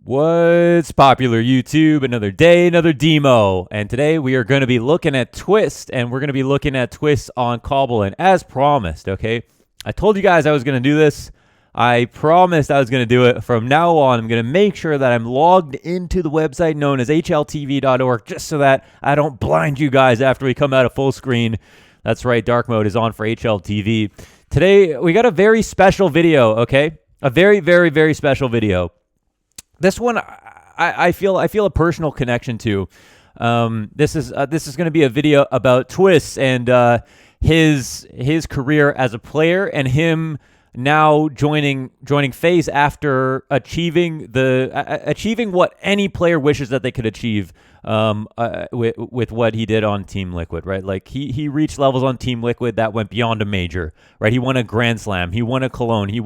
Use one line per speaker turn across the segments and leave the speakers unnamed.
What's popular, YouTube? Another day, another demo. And today we are going to be looking at Twistzz, and we're going to be looking at Twistzz on cbble. And as promised, okay, I told you guys I was going to do this. I promised I was going to do it. From now on, I'm going to make sure that I'm logged into the website known as hltv.org just so that I don't blind you guys after we come out of full screen. That's right, dark mode is on for HLTV. Today, we got a very special video, okay? A very, very, very special video. This one, I feel a personal connection to. This is going to be a video about Twistzz and his career as a player, and him now joining FaZe after achieving what any player wishes that they could achieve with what he did on Team Liquid, right? Like he reached levels on Team Liquid that went beyond a major, right? He won a Grand Slam, he won a Cologne, he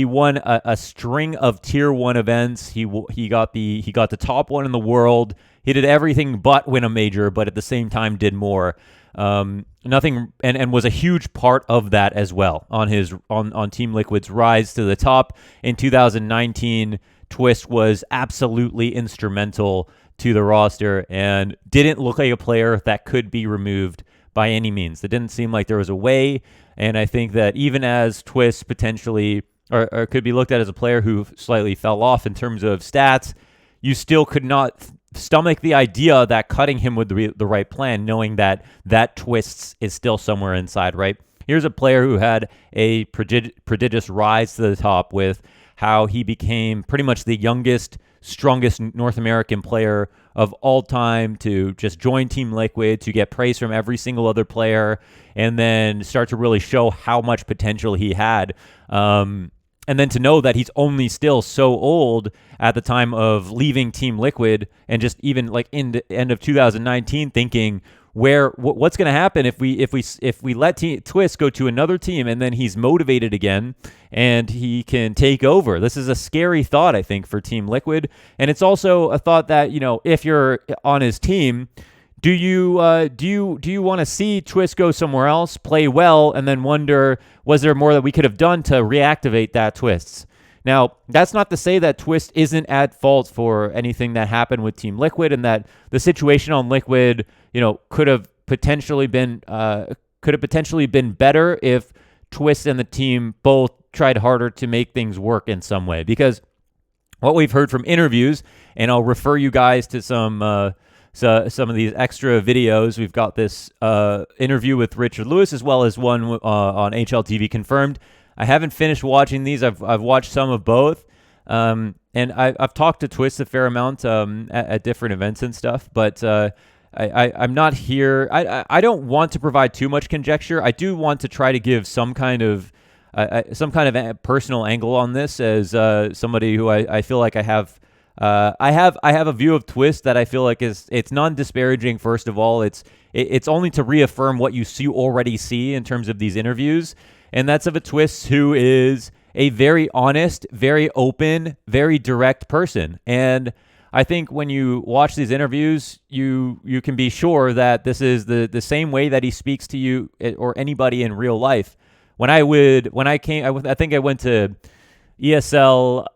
won a string of tier 1 events. He got the top one in the world. He did everything but win a major, but at the same time did more. Nothing, and was a huge part of that as well on Team Liquid's rise to the top in 2019. Twistzz was absolutely instrumental to the roster and didn't look like a player that could be removed by any means. It didn't seem like there was a way, and I think that even as Twistzz potentially or could be looked at as a player who slightly fell off in terms of stats, you still could not stomach the idea that cutting him would be the right plan, knowing that Twistzz is still somewhere inside, right? Here's a player who had a prodigious rise to the top with how he became pretty much the youngest, strongest North American player of all time to just join Team Liquid, to get praise from every single other player, and then start to really show how much potential he had. And then to know that he's only still so old at the time of leaving Team Liquid, and just even like in the end of 2019 thinking what's going to happen if we let Twistzz go to another team, and then he's motivated again and he can take over. This is a scary thought, I think, for Team Liquid, and it's also a thought that, you know, if you're on his team, do you want to see Twistzz go somewhere else, play well, and then wonder, was there more that we could have done to reactivate that Twistzz? Now, that's not to say that Twistzz isn't at fault for anything that happened with Team Liquid, and that the situation on Liquid, you know, could have potentially been better if Twistzz and the team both tried harder to make things work in some way. Because what we've heard from interviews, and I'll refer you guys to some of these extra videos. We've got this interview with Richard Lewis, as well as one on HLTV Confirmed. I haven't finished watching these. I've watched some of both, and I've talked to Twistzz a fair amount at different events and stuff. But I'm not here. I don't want to provide too much conjecture. I do want to try to give some kind of personal angle on this, as somebody who I feel like I have a view of Twistzz that I feel like it's non-disparaging. First of all, it's only to reaffirm what you already see in terms of these interviews, and that's of a Twistzz who is a very honest, very open, very direct person. And I think when you watch these interviews, you can be sure that this is the same way that he speaks to you or anybody in real life. I think I went to ESL,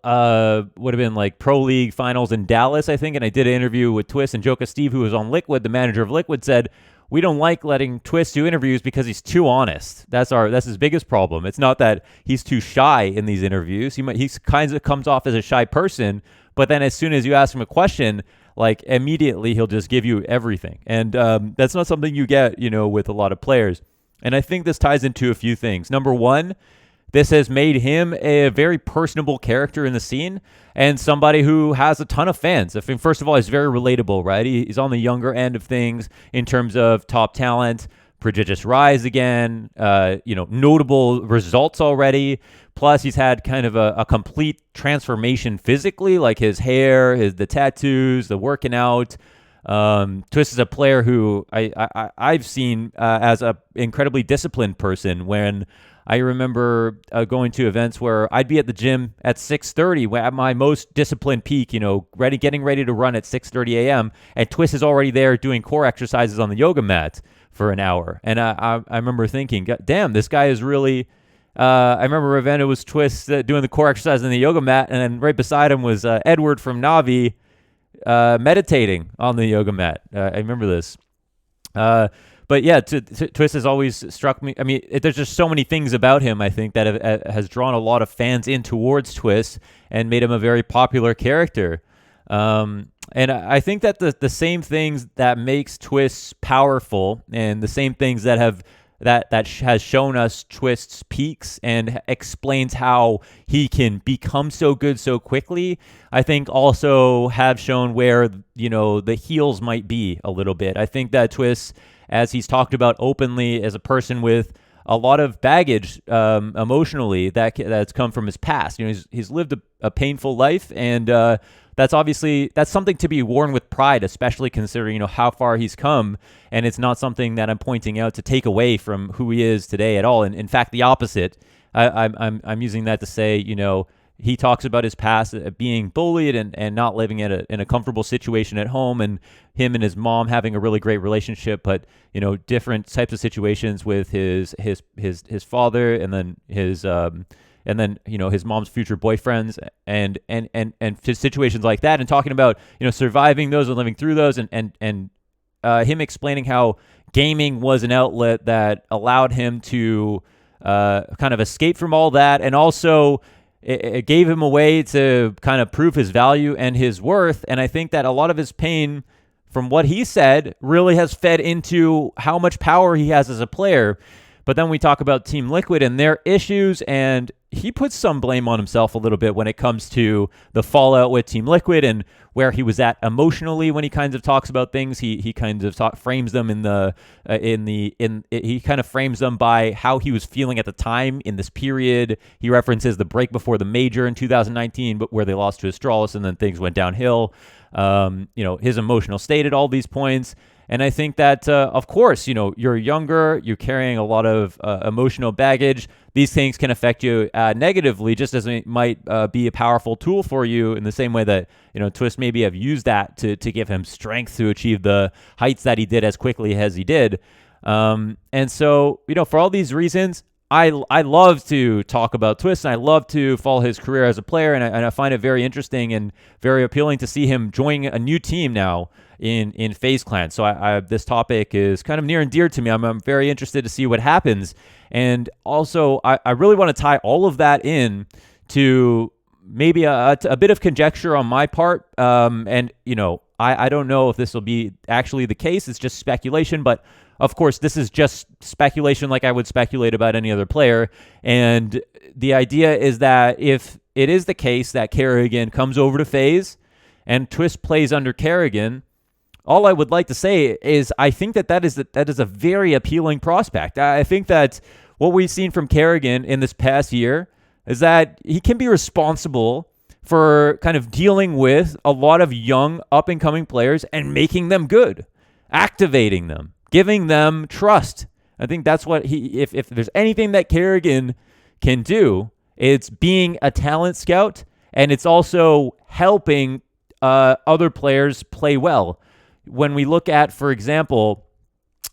would have been like Pro League finals in Dallas, I think, and I did an interview with Twistzz, and Joka Steve, who was on Liquid, the manager of Liquid, said, we don't like letting Twistzz do interviews because he's too honest. That's his biggest problem. It's not that he's too shy in these interviews. He kind of comes off as a shy person, but then as soon as you ask him a question, like immediately he'll just give you everything. And that's not something you get, you know, with a lot of players. And I think this ties into a few things. Number one, this has made him a very personable character in the scene and somebody who has a ton of fans. I think, first of all, he's very relatable, right? He's on the younger end of things in terms of top talent, prodigious rise again, notable results already. Plus, he's had kind of a complete transformation physically, like his hair, the tattoos, the working out. Twistzz is a player who I've seen as an incredibly disciplined person. When I remember going to events where I'd be at the gym at 6:30 at my most disciplined peak, you know, getting ready to run at 6:30 a.m. and Twistzz is already there doing core exercises on the yoga mat for an hour. And I remember thinking, damn, this guy is really I remember Ravenna was Twistzz doing the core exercise in the yoga mat, and then right beside him was Edward from Navi meditating on the yoga mat. I remember this. But yeah, Twistzz has always struck me. I mean, there's just so many things about him, I think, that has drawn a lot of fans in towards Twistzz and made him a very popular character. And I think that the same things that makes Twistzz powerful, and the same things that has shown us Twistz's peaks and explains how he can become so good so quickly, I think also have shown where, the heels might be a little bit. I think that Twistzz, as he's talked about openly, as a person with a lot of baggage emotionally that's come from his past. He's lived a painful life, and that's something to be worn with pride, especially considering how far he's come. And it's not something that I'm pointing out to take away from who he is today at all. And in fact, the opposite. I'm using that to say, he talks about his past being bullied and not living in a comfortable situation at home, and him and his mom having a really great relationship, but different types of situations with his father, and then his his mom's future boyfriends, and situations like that, and talking about surviving those and living through those, and him explaining how gaming was an outlet that allowed him to kind of escape from all that, and also it gave him a way to kind of prove his value and his worth. And I think that a lot of his pain, from what he said, really has fed into how much power he has as a player. But then we talk about Team Liquid and their issues, and he puts some blame on himself a little bit when it comes to the fallout with Team Liquid and where he was at emotionally when he kind of talks about things. He kind of frames them he kind of frames them by how he was feeling at the time in this period. He references the break before the major in 2019, but where they lost to Astralis and then things went downhill. His emotional state at all these points. And I think that, of course, you're younger, you're carrying a lot of emotional baggage. These things can affect you negatively, just as it might be a powerful tool for you, in the same way that, Twistzz maybe have used that to give him strength to achieve the heights that he did as quickly as he did. And so, for all these reasons, I love to talk about Twistzz, and I love to follow his career as a player, and I find it very interesting and very appealing to see him joining a new team now in FaZe Clan. So this topic is kind of near and dear to me. I'm very interested to see what happens. And also, I really want to tie all of that in to maybe a bit of conjecture on my part. I don't know if this will be actually the case. It's just speculation, but of course, this is just speculation like I would speculate about any other player. And the idea is that if it is the case that Kerrigan comes over to FaZe and Twistzz plays under Kerrigan, all I would like to say is I think that is a very appealing prospect. I think that what we've seen from Kerrigan in this past year is that he can be responsible for kind of dealing with a lot of young up-and-coming players and making them good, activating them, giving them trust. I think that's what if there's anything that Kerrigan can do, it's being a talent scout, and it's also helping other players play well. When we look at, for example,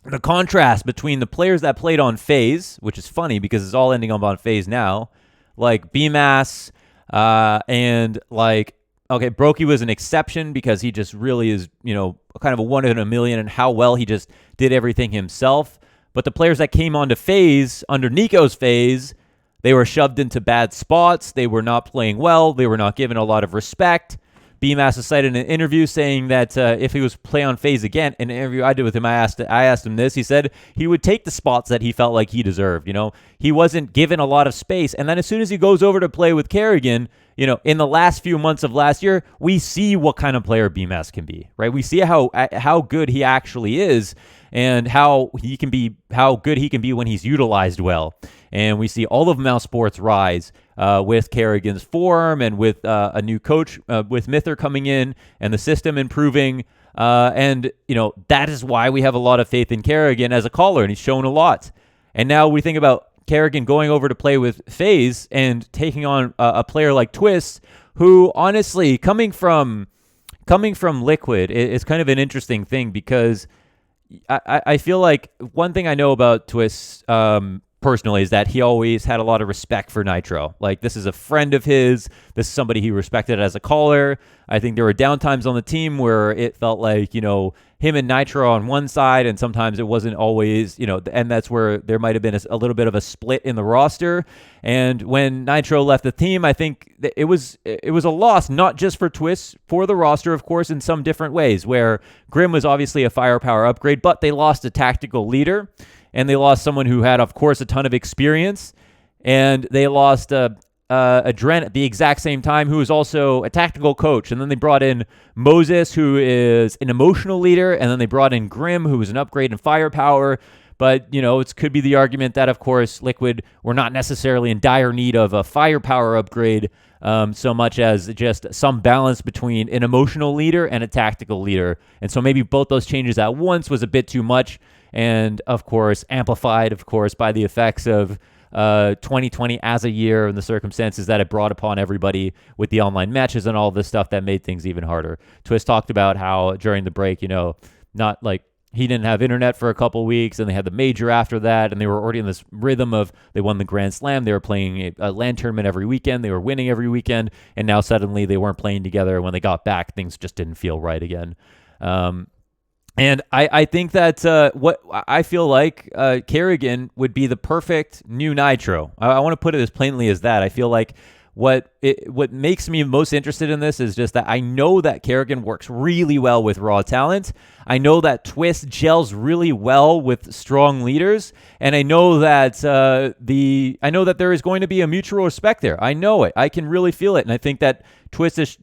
the contrast between the players that played on FaZe, which is funny because it's all ending up on FaZe now, like BMass, and like, okay, Brokey was an exception because he just really is, kind of a one in a million, and how well he just did everything himself. But the players that came onto FaZe, under Nico's FaZe, they were shoved into bad spots. They were not playing well. They were not given a lot of respect. BMass has cited in an interview saying that if he was play on FaZe again, in an interview I did with him, I asked him this. He said he would take the spots that he felt like he deserved. He wasn't given a lot of space. And then as soon as he goes over to play with Kerrigan, in the last few months of last year, we see what kind of player BMass can be, right? We see how good he actually is, and how good he can be when he's utilized well. And we see all of Mouse Sports rise with Kerrigan's form, and with a new coach, with Mither coming in, and the system improving. And that is why we have a lot of faith in Kerrigan as a caller, and he's shown a lot. And now we think about Kerrigan going over to play with FaZe and taking on a player like Twistzz, who honestly, coming from Liquid, is kind of an interesting thing, because I feel like one thing I know about Twistzz, personally is that he always had a lot of respect for Nitro. Like, this is a friend of his. This is somebody he respected as a caller. I think there were downtimes on the team where it felt like, him and Nitro on one side, and sometimes it wasn't always, and that's where there might have been a little bit of a split in the roster. And when Nitro left the team, I think it was a loss, not just for Twistzz, for the roster, of course, in some different ways, where Grim was obviously a firepower upgrade, but they lost a tactical leader, and they lost someone who had, of course, a ton of experience, and they lost Dren at the exact same time, who is also a tactical coach. And then they brought in Moses, who is an emotional leader, and then they brought in Grim, who was an upgrade in firepower. But, it could be the argument that, of course, Liquid were not necessarily in dire need of a firepower upgrade so much as just some balance between an emotional leader and a tactical leader. And so maybe both those changes at once was a bit too much, and, of course, amplified, of course, by the effects of 2020 as a year and the circumstances that it brought upon everybody with the online matches and all this stuff that made things even harder. Twistzz talked about how during the break, not like he didn't have internet for a couple weeks, and they had the major after that, and they were already in this rhythm of they won the Grand Slam, they were playing a LAN tournament every weekend, they were winning every weekend, and now suddenly they weren't playing together. When they got back, things just didn't feel right again. And I think that what I feel like Kerrigan would be the perfect new Nitro. I want to put it as plainly as that. I feel like what makes me most interested in this is just that I know that Kerrigan works really well with raw talent. I know that Twistzz gels really well with strong leaders, and I know that there is going to be a mutual respect there. I know it. I can really feel it, and I think that Chris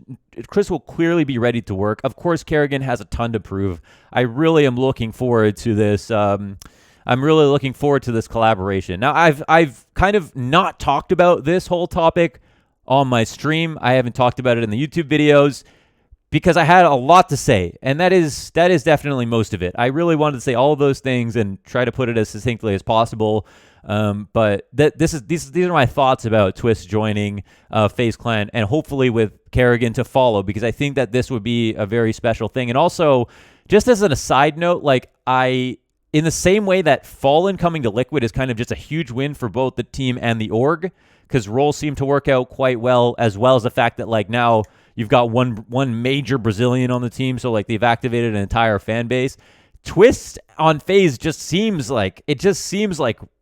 will clearly be ready to work. Of course, Kerrigan has a ton to prove. I really am looking forward to this. I'm really looking forward to this collaboration. Now, I've kind of not talked about this whole topic on my stream. I haven't talked about it in the YouTube videos because I had a lot to say, and that is definitely most of it. I really wanted to say all of those things and try to put it as succinctly as possible. But these are my thoughts about Twistzz joining FaZe Clan, and hopefully with Kerrigan to follow, because I think that this would be a very special thing. And also, just as an aside note, in the same way that Fallen coming to Liquid is kind of just a huge win for both the team and the org, because roles seem to work out quite well as the fact that now you've got one major Brazilian on the team, so they've activated an entire fan base. Twistzz on FaZe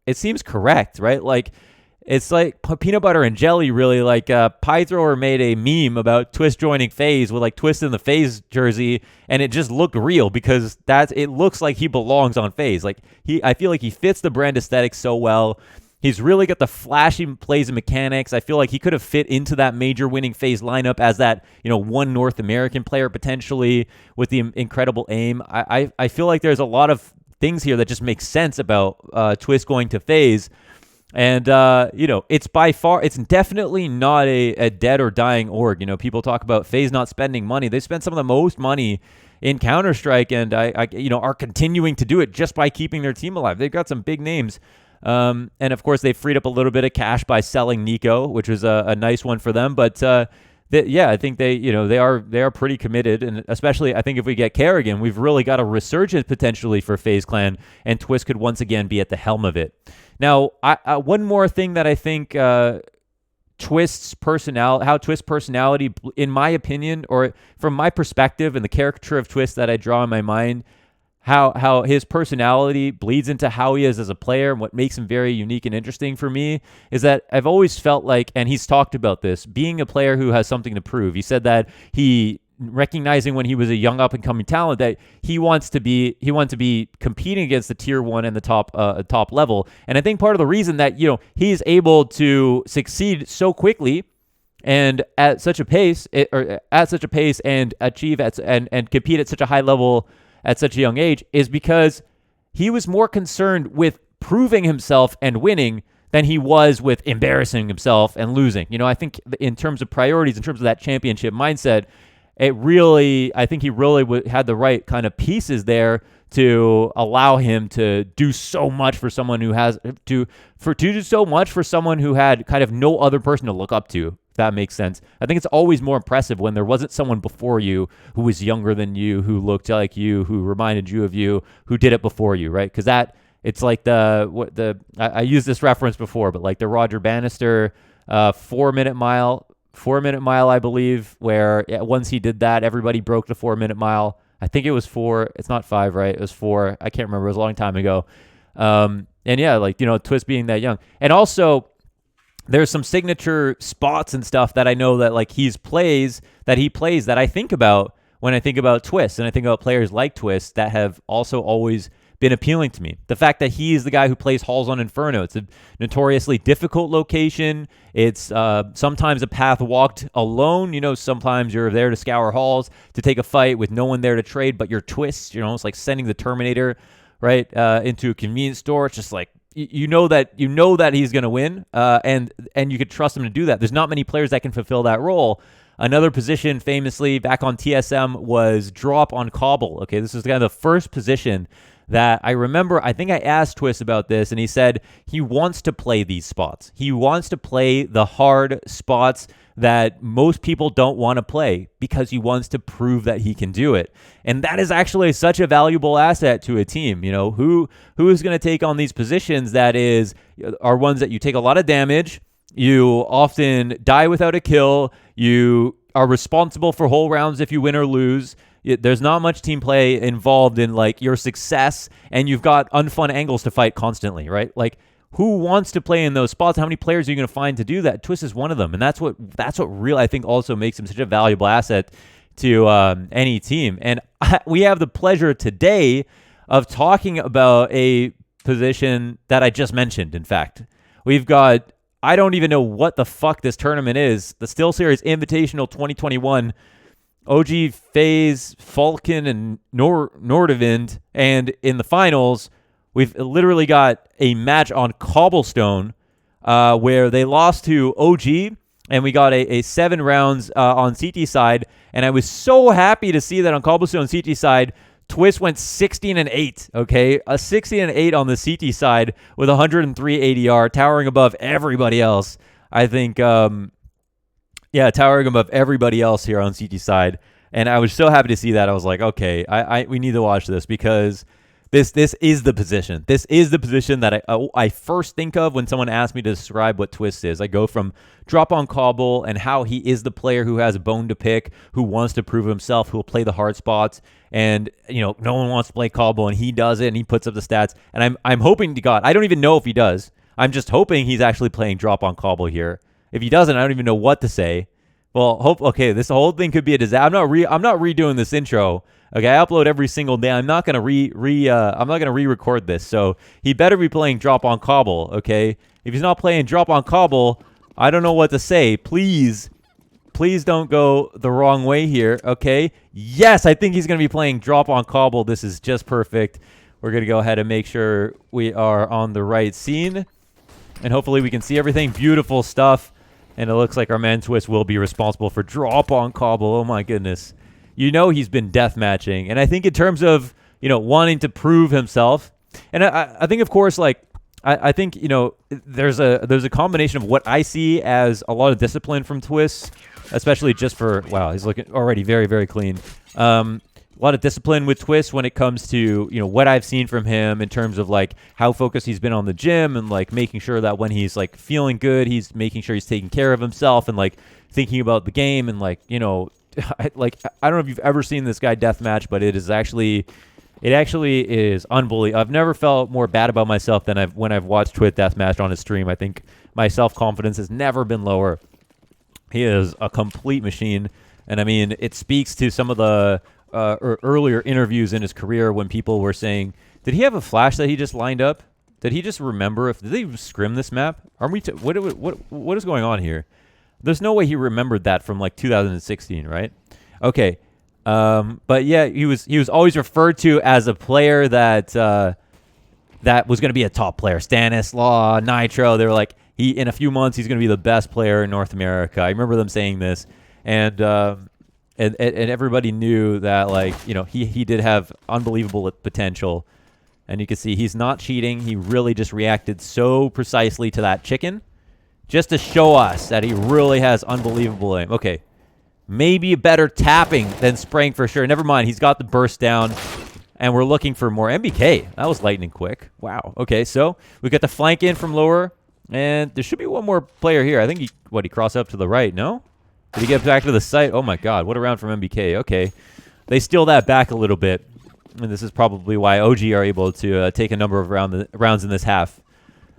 it seems correct, right? It's like peanut butter and jelly, really. Pie Thrower made a meme about Twistzz joining FaZe with Twistzz in the FaZe jersey, and it just looked real because it looks like he belongs on FaZe. I feel like he fits the brand aesthetic so well. He's really got the flashy plays and mechanics. I feel like he could have fit into that major winning FaZe lineup as that, one North American player potentially with the incredible aim. I feel like there's a lot of things here that just make sense about Twistzz going to FaZe. And, it's definitely not a dead or dying org. People talk about FaZe not spending money. They spend some of the most money in Counter-Strike, and are continuing to do it just by keeping their team alive. They've got some big names. And of course, they freed up a little bit of cash by selling Nico, which was a nice one for them. But I think they are pretty committed, and especially I think if we get Kerrigan, we've really got a resurgence potentially for FaZe Clan, and Twistzz could once again be at the helm of it. Now, one more thing that I think Twistzz personality, in my opinion, or from my perspective and the caricature of Twistzz that I draw in my mind, how his personality bleeds into how he is as a player, and what makes him very unique and interesting for me is that I've always felt like, and he's talked about this, being a player who has something to prove. He said that recognizing when he was a young up-and-coming talent that he wanted to be competing against the tier 1 and the top level. And I think part of the reason that he's able to succeed so quickly and at such a pace, and achieve and compete at such a high level at such a young age is because he was more concerned with proving himself and winning than he was with embarrassing himself and losing. I think in terms of priorities, in terms of that championship mindset, I think he really had the right kind of pieces there to allow him to do so much for someone who has do so much for someone who had kind of no other person to look up to. If that makes sense. I think it's always more impressive when there wasn't someone before you who was younger than you, who looked like you, who reminded you of you, who did it before you, right? Because that It's like I used this reference before, but like the Roger Bannister 4-minute mile, 4-minute mile, I believe, where once he did that, everybody broke the 4-minute mile. I think it was 4. It's not 5, right? It was 4. I can't remember. It was a long time ago. And yeah, like, you know, Twistzz being that young. And also, there's some signature spots and stuff that I know that like he plays that I think about when I think about Twistzz, and I think about players like Twistzz that have also always been appealing to me. The fact that he is the guy who plays halls on Inferno. It's a notoriously difficult location. It's sometimes a path walked alone. You know, sometimes you're there to scour halls to take a fight with no one there to trade, but you're Twistzz. You know, it's like sending the Terminator right into a convenience store. It's just like, you know that he's going to win, and you could trust him to do that. There's not many players that can fulfill that role. Another position famously back on TSM was drop on cobble. Okay, this is kind of the first position that I remember. I think I asked Twistzz about this, and he said he wants to play these spots. He wants to play the hard spots that most people don't want to play because he wants to prove that he can do it. And that is actually such a valuable asset to a team. You know, who is going to take on these positions that are ones that you take a lot of damage, you often die without a kill, you are responsible for whole rounds if you win or lose. There's not much team play involved in like your success, and you've got unfun angles to fight constantly, right? Like, who wants to play in those spots? How many players are you going to find to do that? Twistzz is one of them, and that's what really I think also makes him such a valuable asset to any team. And we have the pleasure today of talking about a position that I just mentioned. In fact, we've got, I don't even know what the fuck this tournament is. The Still Series Invitational 2021. OG, FaZe, Falcon, and Nordavind, and in the finals, we've literally got a match on Cobblestone where they lost to OG, and we got a 7 rounds on CT side, and I was so happy to see that on Cobblestone CT side, Twistzz went 16-8, okay? A 16-8 on the CT side with 103 ADR, towering above everybody else. I think, yeah, towering above everybody else here on CT side. And I was so happy to see that. I was like, okay, we need to watch this because this is the position. This is the position that I first think of when someone asks me to describe what Twistzz is. I go from drop on cobble and how he is the player who has a bone to pick, who wants to prove himself, who will play the hard spots. And, you know, no one wants to play cobble, and he does it, and he puts up the stats. And I'm hoping to God, I don't even know if he does. I'm just hoping he's actually playing drop on cobble here. If he doesn't, I don't even know what to say. Well, okay, this whole thing could be a disaster. I'm not redoing this intro. Okay, I upload every single day. I'm not gonna re-record this. So he better be playing drop on cobble. Okay, if he's not playing drop on cobble, I don't know what to say. Please don't go the wrong way here. Okay, yes, I think he's gonna be playing drop on cobble. This is just perfect. We're gonna go ahead and make sure we are on the right scene, and hopefully we can see everything. Beautiful stuff. And it looks like our man Twistzz will be responsible for drop on cobble. Oh my goodness. You know he's been deathmatching. And I think in terms of, you know, wanting to prove himself, and I think, of course, like, I think, you know, there's a combination of what I see as a lot of discipline from Twistzz, especially just for, wow, he's looking already very, very clean. A lot of discipline with Twistzz when it comes to, you know, what I've seen from him in terms of like how focused he's been on the gym and like making sure that when he's like feeling good, he's making sure he's taking care of himself and like thinking about the game and like, you know, I don't know if you've ever seen this guy deathmatch, but it actually is unbelievable. I've never felt more bad about myself than when I've watched Twistzz deathmatch on his stream. I think my self-confidence has never been lower. He is a complete machine, and I mean, it speaks to some of the earlier interviews in his career when people were saying, did he have a flash that he just lined up? Did he just remember? Did they scrim this map? Are we? What is going on here? There's no way he remembered that from like 2016, right? Okay, but yeah, he was always referred to as a player that that was going to be a top player. Stanislaw, Nitro. They were like, in a few months he's going to be the best player in North America. I remember them saying this, and everybody knew that, like, you know, he did have unbelievable potential. And you can see he's not cheating. He really just reacted so precisely to that chicken just to show us that he really has unbelievable aim. Okay, maybe a better tapping than spraying for sure. Never mind, he's got the burst down. And we're looking for more MBK. That was lightning quick. Wow. Okay, so we got the flank in from lower. And there should be one more player here. I think he crossed up to the right, no? Did he get back to the site? Oh, my God. What a round from MBK. Okay. They steal that back a little bit. And this is probably why OG are able to take a number of rounds in this half.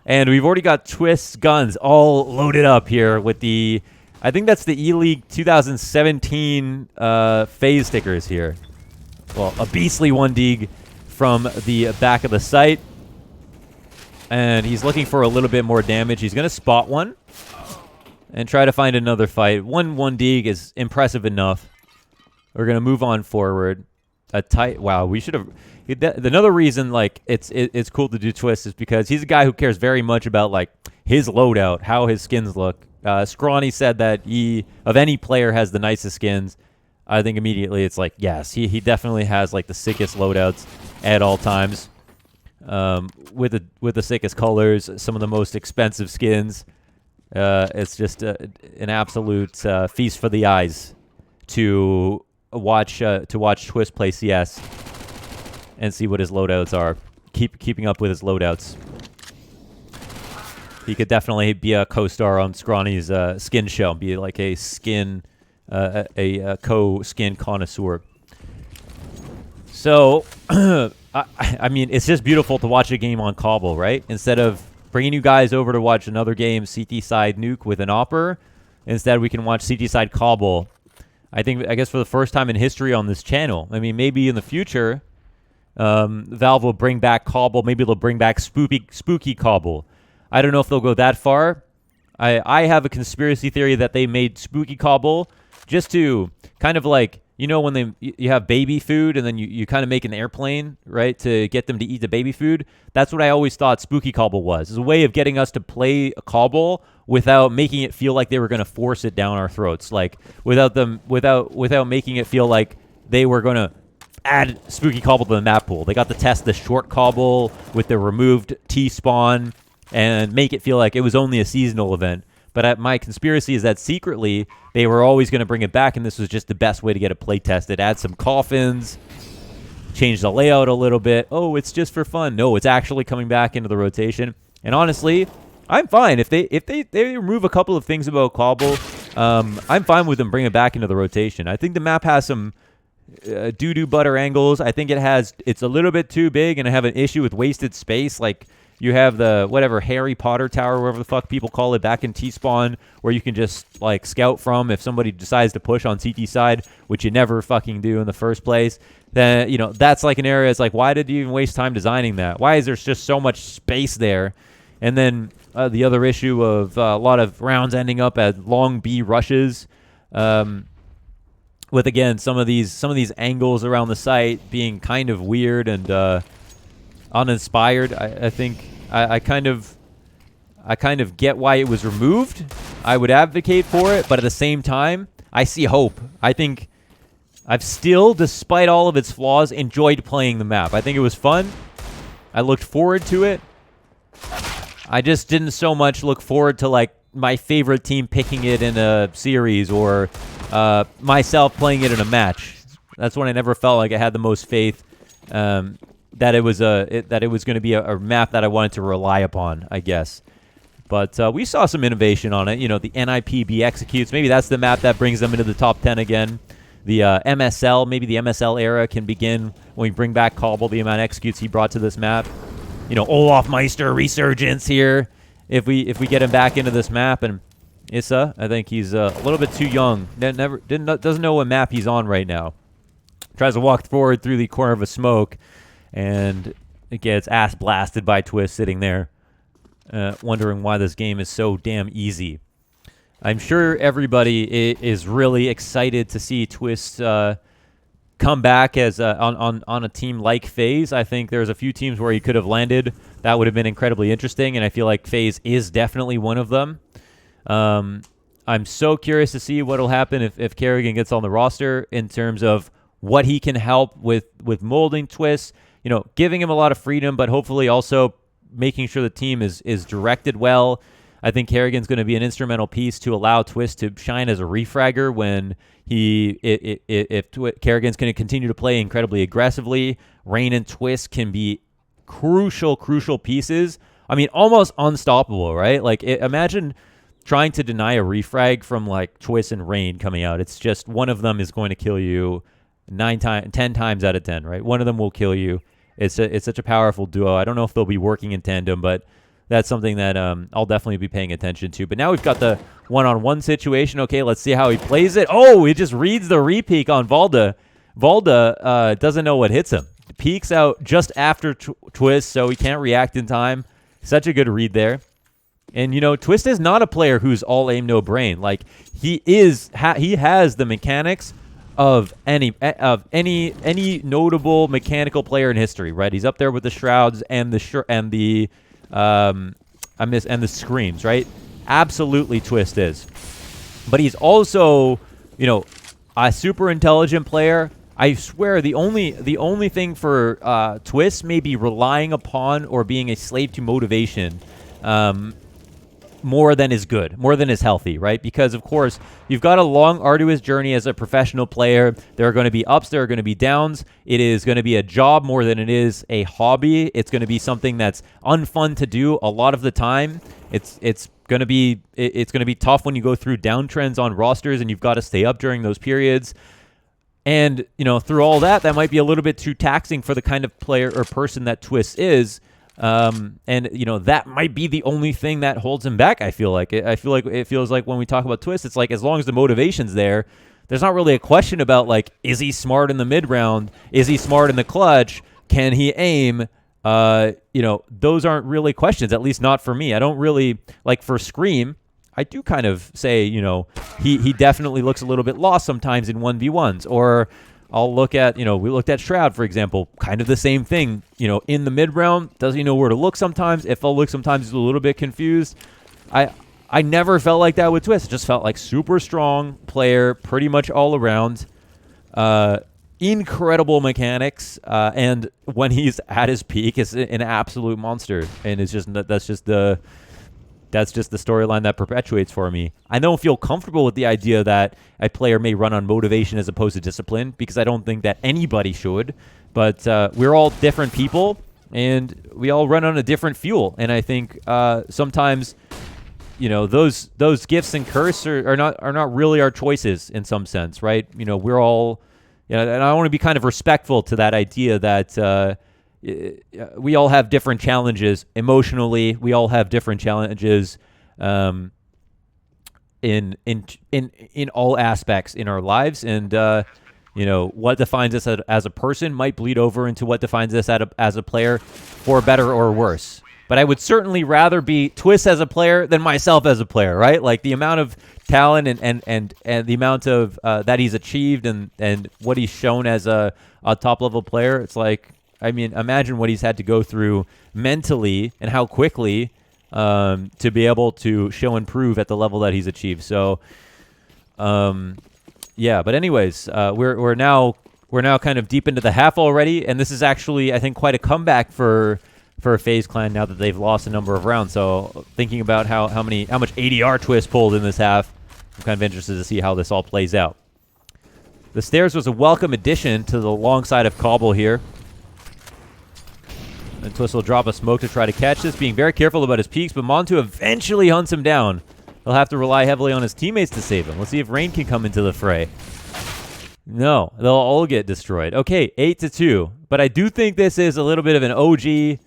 And we've already got Twistzz guns all loaded up here with the... I think that's the E-League 2017 FaZe stickers here. Well, a beastly 1 dig from the back of the site. And he's looking for a little bit more damage. He's going to spot one and try to find another fight. 1 dig is impressive enough. We're going to move on forward. Wow, we should have... Another reason, like, it's cool to do Twistzz is because he's a guy who cares very much about, like, his loadout, how his skins look. Scrawny said that he, of any player, has the nicest skins. I think immediately it's like, yes, he definitely has, like, the sickest loadouts at all times. With the sickest colors, some of the most expensive skins. It's just an absolute feast for the eyes to watch Twistzz play CS and see what his loadouts are. Keeping up with his loadouts. He could definitely be a co-star on Scrawny's skin show. Be like a skin, a co-skin connoisseur. So, I mean, it's just beautiful to watch a game on Cobble, right? Instead of bringing you guys over to watch another game, CT side nuke with an Opper, instead we can watch CT side Cobble. I guess for the first time in history on this channel. I mean, maybe in the future, Valve will bring back Cobble. Maybe they'll bring back spooky Cobble. I don't know if they'll go that far. I have a conspiracy theory that they made spooky Cobble just to kind of like, you know, when you have baby food and then you kind of make an airplane, right, to get them to eat the baby food. That's what I always thought spooky Cobble was. It's a way of getting us to play a Cobble without making it feel like they were going to force it down our throats, like without making it feel like they were going to add spooky Cobble to the map pool. They got to test the short Cobble with the removed T-spawn and make it feel like it was only a seasonal event. But my conspiracy is that secretly they were always going to bring it back, and this was just the best way to get it play tested. Add some coffins, change the layout a little bit. Oh, it's just for fun. No, it's actually coming back into the rotation. And honestly, I'm fine if they remove a couple of things about Cobble. I'm fine with them bringing it back into the rotation. I think the map has some doo-doo butter angles. I think it's a little bit too big, and I have an issue with wasted space. Like, you have the, whatever, Harry Potter Tower, whatever the fuck people call it, back in T-Spawn, where you can just, like, scout from if somebody decides to push on CT side, which you never fucking do in the first place. Then, you know, that's like an area, it's like, why did you even waste time designing that? Why is there just so much space there? And then the other issue of a lot of rounds ending up at long B rushes, with, again, some of these angles around the site being kind of weird and uninspired. I think I kind of get why it was removed. I would advocate for it, but at the same time, I see hope. I think I've still, despite all of its flaws, enjoyed playing the map. I think it was fun. I looked forward to it. I just didn't so much look forward to, like, my favorite team picking it in a series or myself playing it in a match. That's when I never felt like I had the most faith that it was going to be a map that I wanted to rely upon, I guess. But we saw some innovation on it. You know, the NIPB executes. Maybe that's the map that brings them into the top 10 again. The MSL, maybe the MSL era can begin when we bring back Cobble, the amount of executes he brought to this map. You know, Olaf Meister resurgence here. If we get him back into this map, and Issa, I think he's a little bit too young. Doesn't know what map he's on right now. Tries to walk forward through the corner of a smoke, and it gets ass blasted by Twistzz sitting there, wondering why this game is so damn easy. I'm sure everybody is really excited to see Twistzz come back as on a team like FaZe. I think there's a few teams where he could have landed. That would have been incredibly interesting, and I feel like FaZe is definitely one of them. I'm so curious to see what will happen if Kerrigan gets on the roster in terms of what he can help with molding Twistzz. You know, giving him a lot of freedom, but hopefully also making sure the team is directed well. I think Kerrigan's going to be an instrumental piece to allow Twistzz to shine as a refragger when Kerrigan's going to continue to play incredibly aggressively. Rain and Twistzz can be crucial pieces. I mean, almost unstoppable, right? Like, imagine trying to deny a refrag from like Twistzz and Rain coming out. It's just one of them is going to kill you 10 times out of 10, right? One of them will kill you. It's such a powerful duo. I don't know if they'll be working in tandem, but that's something that I'll definitely be paying attention to. But now we've got the one-on-one situation. Okay, let's see how he plays it. Oh, he just reads the re-peek on Valda. Valda doesn't know what hits him. Peeks out just after Twistzz, so he can't react in time. Such a good read there. And, you know, Twistzz is not a player who's all aim, no brain. Like, he has the mechanics of any notable mechanical player in history, right? He's up there with the Shrouds and the Screams, right? Absolutely Twistzz is. But he's also, you know, a super intelligent player. I swear the only thing for Twistzz may be relying upon or being a slave to motivation more than is good, more than is healthy, right? Because, of course, you've got a long, arduous journey as a professional player. There are going to be ups, there are going to be downs. It is going to be a job more than it is a hobby. It's going to be something that's unfun to do a lot of the time. It's going to be tough when you go through downtrends on rosters and you've got to stay up during those periods. And, you know, through all that might be a little bit too taxing for the kind of player or person that Twistzz is. And, you know, that might be the only thing that holds him back, I feel like. It feels like when we talk about Twistzz, it's like as long as the motivation's there, there's not really a question about, like, is he smart in the mid-round? Is he smart in the clutch? Can he aim? You know, those aren't really questions, at least not for me. I don't really, like, for Scream, I do kind of say, you know, he definitely looks a little bit lost sometimes in 1v1s. Or I'll look at, you know, we looked at Shroud, for example, kind of the same thing. You know, in the mid-round, doesn't he know where to look sometimes? If I'll look sometimes, he's a little bit confused. I never felt like that with Twistzz. It just felt like super strong player, pretty much all around. Incredible mechanics, and when he's at his peak, is an absolute monster. And it's just that's just the storyline that perpetuates for me. I don't feel comfortable with the idea that a player may run on motivation as opposed to discipline, because I don't think that anybody should. But we're all different people, and we all run on a different fuel. And I think sometimes, you know, those gifts and curse are not really our choices in some sense, right? You know, we're all, you know, and I want to be kind of respectful to that idea that we all have different challenges emotionally. We all have different challenges in all aspects in our lives, and you know, what defines us as a person might bleed over into what defines us as a player, for better or worse. But I would certainly rather be Twistzz as a player than myself as a player, right? Like the amount of talent and the amount of that he's achieved and what he's shown as a top level player. It's like, I mean, imagine what he's had to go through mentally and how quickly to be able to show and prove at the level that he's achieved. So, yeah. But anyways, we're now kind of deep into the half already, and this is actually, I think, quite a comeback for FaZe Clan now that they've lost a number of rounds. So thinking about how much ADR Twistzz pulled in this half, I'm kind of interested to see how this all plays out. The stairs was a welcome addition to the long side of cbble here. And Twistzz will drop a smoke to try to catch this, being very careful about his peaks, but Montu eventually hunts him down. He'll have to rely heavily on his teammates to save him. Let's see if Rain can come into the fray. No, they'll all get destroyed. Okay, 8-2. But I do think this is a little bit of an OG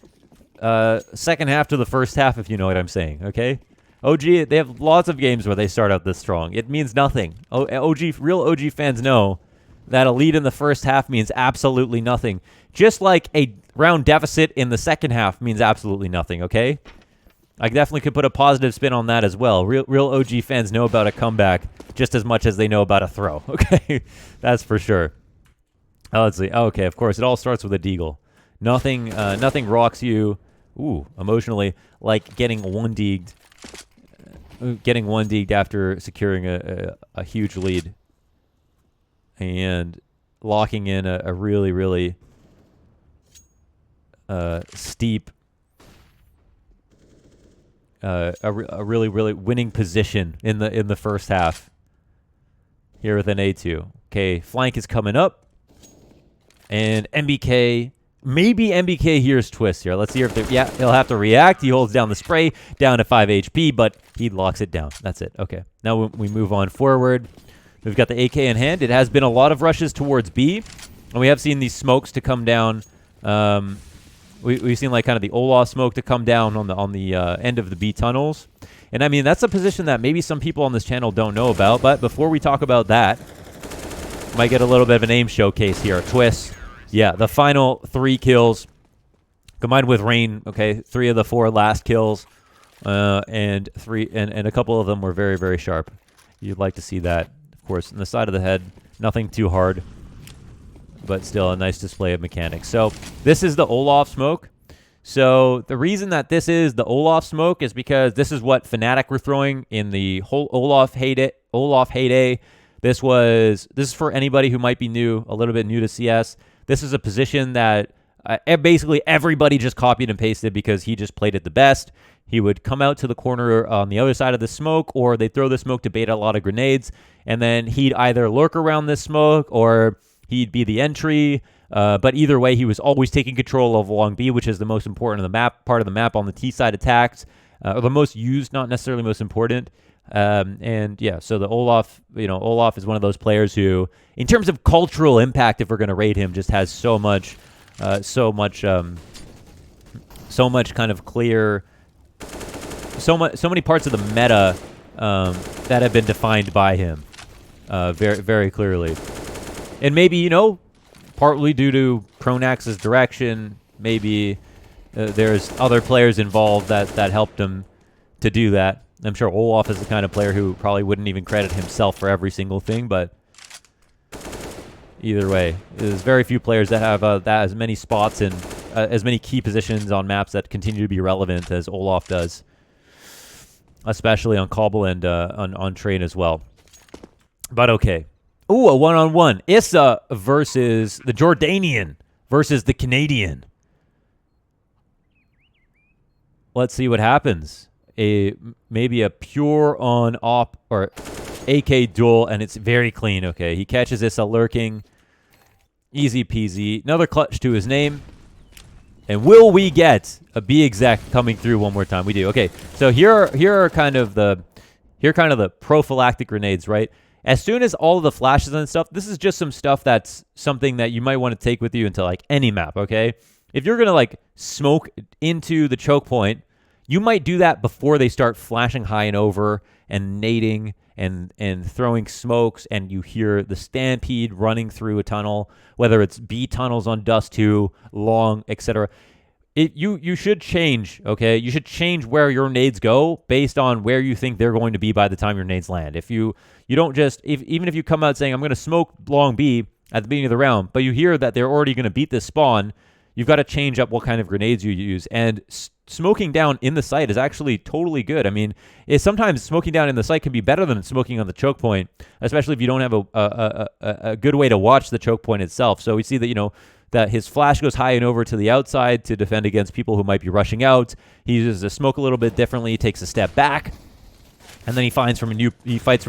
second half to the first half, if you know what I'm saying, okay? OG, they have lots of games where they start out this strong. It means nothing. Real OG fans know that a lead in the first half means absolutely nothing. Just like a round deficit in the second half means absolutely nothing, okay? I definitely could put a positive spin on that as well. Real OG fans know about a comeback just as much as they know about a throw, okay? That's for sure. Oh, let's see. Oh, okay, of course, it all starts with a deagle. Nothing rocks you, emotionally, like getting one deagged after securing a huge lead and locking in a really, really steep a really winning position in the first half here with an A2. Okay, flank is coming up, and MBK. Maybe MBK hears Twistzz here. Let's see if yeah, he'll have to react. He holds down the spray, down to 5 HP, but he locks it down. That's it. Okay, now we move on forward. We've got the AK in hand. It has been a lot of rushes towards B, and we have seen these smokes to come down. We've seen like kind of the Olaf smoke to come down on the end of the B tunnels. And I mean, that's a position that maybe some people on this channel don't know about. But before we talk about that, might get a little bit of an aim showcase here. Twistzz. Yeah, the final 3 kills combined with Rain. Okay, 3 of the 4 last kills, and a couple of them were very sharp. You'd like to see that, of course. In the side of the head, nothing too hard, but still a nice display of mechanics. So this is the Olaf smoke. So the reason that this is the Olaf smoke is because this is what Fnatic were throwing in the whole Olaf heyday. This is for anybody who might be new, a little bit new to CS. This is a position that basically everybody just copied and pasted because he just played it the best. He would come out to the corner on the other side of the smoke, or they'd throw the smoke to bait a lot of grenades, and then he'd either lurk around this smoke or he'd be the entry. But either way, he was always taking control of along B, which is the most important of the map, part of the map on the T side attacks, or the most used, not necessarily most important. And yeah, so the Olaf, Olaf is one of those players who, in terms of cultural impact, if we're going to rate him, just has so much kind of clear, so many parts of the meta that have been defined by him very clearly. And maybe, partly due to Pronax's direction, maybe there's other players involved that helped him to do that. I'm sure Olaf is the kind of player who probably wouldn't even credit himself for every single thing, but either way, there's very few players that have that as many spots and as many key positions on maps that continue to be relevant as Olaf does, especially on Cobble and on Train as well. But okay. Ooh, a one-on-one. Issa versus the Jordanian versus the Canadian. Let's see what happens. Maybe a pure on-op or AK duel, and it's very clean. Okay, he catches Issa lurking. Easy peasy. Another clutch to his name. And will we get a B exec coming through one more time? We do. Okay, so here are kind of the prophylactic grenades, right? As soon as all of the flashes and stuff, this is just some stuff that's something that you might want to take with you into like any map, okay? If you're going to like smoke into the choke point, you might do that before they start flashing high and over and nading and throwing smokes, and you hear the stampede running through a tunnel, whether it's B tunnels on Dust 2, long, etc. You should change, okay? You should change where your nades go based on where you think they're going to be by the time your nades land. If you don't just, even if you come out saying, I'm going to smoke long B at the beginning of the round, but you hear that they're already going to beat this spawn, you've got to change up what kind of grenades you use. And smoking down in the site is actually totally good. I mean, sometimes smoking down in the site can be better than smoking on the choke point, especially if you don't have a good way to watch the choke point itself. So we see that, that his flash goes high and over to the outside to defend against people who might be rushing out. He uses the smoke a little bit differently. He takes a step back, and then he fights from a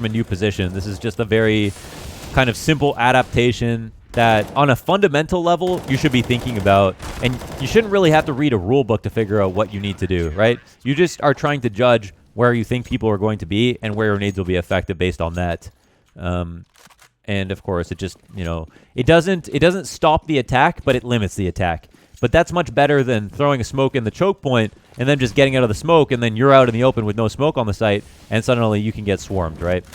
new position. This is just a very kind of simple adaptation that on a fundamental level you should be thinking about, and you shouldn't really have to read a rule book to figure out what you need to do, right? You just are trying to judge where you think people are going to be and where your nades will be effective based on that. And of course, it just, it doesn't stop the attack, but it limits the attack. But that's much better than throwing a smoke in the choke point and then just getting out of the smoke, and then you're out in the open with no smoke on the site, and suddenly you can get swarmed, right?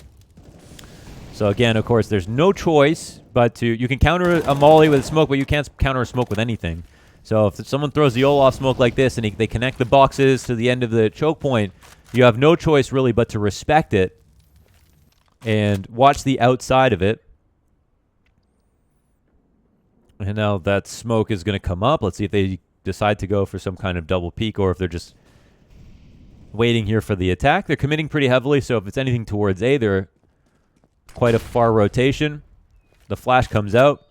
So again, of course, there's no choice but you can counter a molly with a smoke, but you can't counter a smoke with anything. So if someone throws the Olaf smoke like this and they connect the boxes to the end of the choke point, you have no choice really but to respect it and watch the outside of it. And now that smoke is going to come up. Let's see if they decide to go for some kind of double peek, or if they're just waiting here for the attack. They're committing pretty heavily, so if it's anything towards A, they're quite a far rotation. The flash comes out.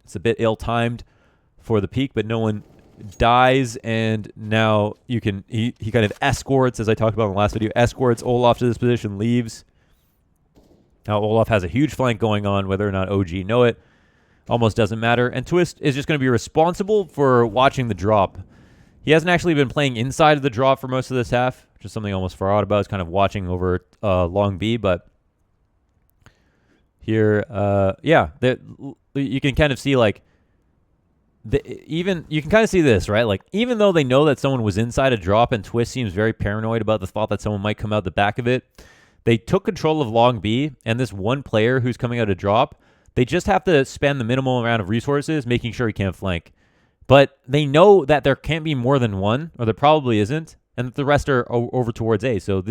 It's a bit ill-timed for the peek, but no one dies, and now he kind of escorts, as I talked about in the last video, escorts Olaf to this position, leaves. Now Olaf has a huge flank going on, whether or not OG know it, almost doesn't matter. And Twistzz is just going to be responsible for watching the drop. He hasn't actually been playing inside of the drop for most of this half, which is something I almost forgot about. It's kind of watching over long B, but here, yeah, you can kind of see like, you can kind of see this, right? Like, even though they know that someone was inside a drop, and Twistzz seems very paranoid about the thought that someone might come out the back of it, they took control of long B, and this one player who's coming out of drop, they just have to spend the minimal amount of resources making sure he can't flank. But they know that there can't be more than one, or there probably isn't, and that the rest are over towards A. So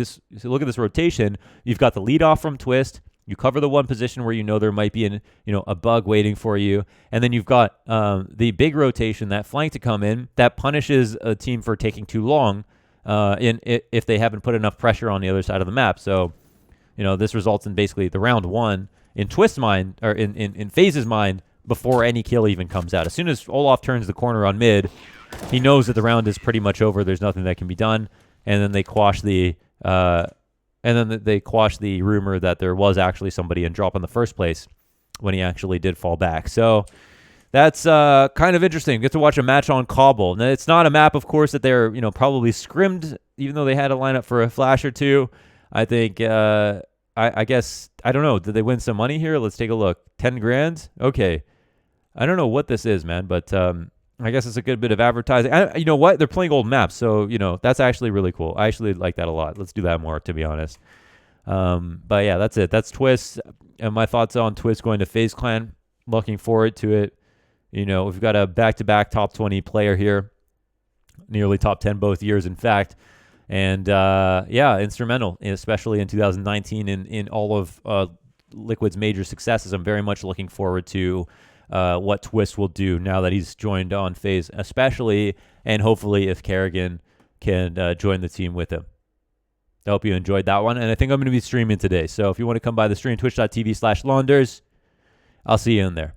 look at this rotation. You've got the lead off from Twistzz. You cover the one position where you know there might be a bug waiting for you, and then you've got the big rotation, that flank to come in, that punishes a team for taking too long if they haven't put enough pressure on the other side of the map. So, this results in basically the round one in Twistzz mind, or in FaZe's mind, before any kill even comes out. As soon as Olaf turns the corner on mid, he knows that the round is pretty much over. There's nothing that can be done, and then they quash the rumor that there was actually somebody in drop in the first place when he actually did fall back. So that's kind of interesting. Get to watch a match on Cobble. Now, it's not a map, of course, that they're probably scrimmed, even though they had a lineup for a flash or two. I think I guess, I don't know. Did they win some money here? Let's take a look. 10 grand? Okay. I don't know what this is, man, but I guess it's a good bit of advertising. You know what? They're playing old maps, so, that's actually really cool. I actually like that a lot. Let's do that more, to be honest. But yeah, that's it. That's Twistzz, and my thoughts on Twistzz going to FaZe Clan. Looking forward to it. We've got a back-to-back top 20 player here. Nearly top 10 both years, in fact. And, yeah, instrumental, especially in 2019 in all of Liquid's major successes. I'm very much looking forward to what Twistzz will do now that he's joined on FaZe, especially, and hopefully if Kerrigan can join the team with him. I hope you enjoyed that one, and I think I'm going to be streaming today. So if you want to come by the stream, twitch.tv/launders, I'll see you in there.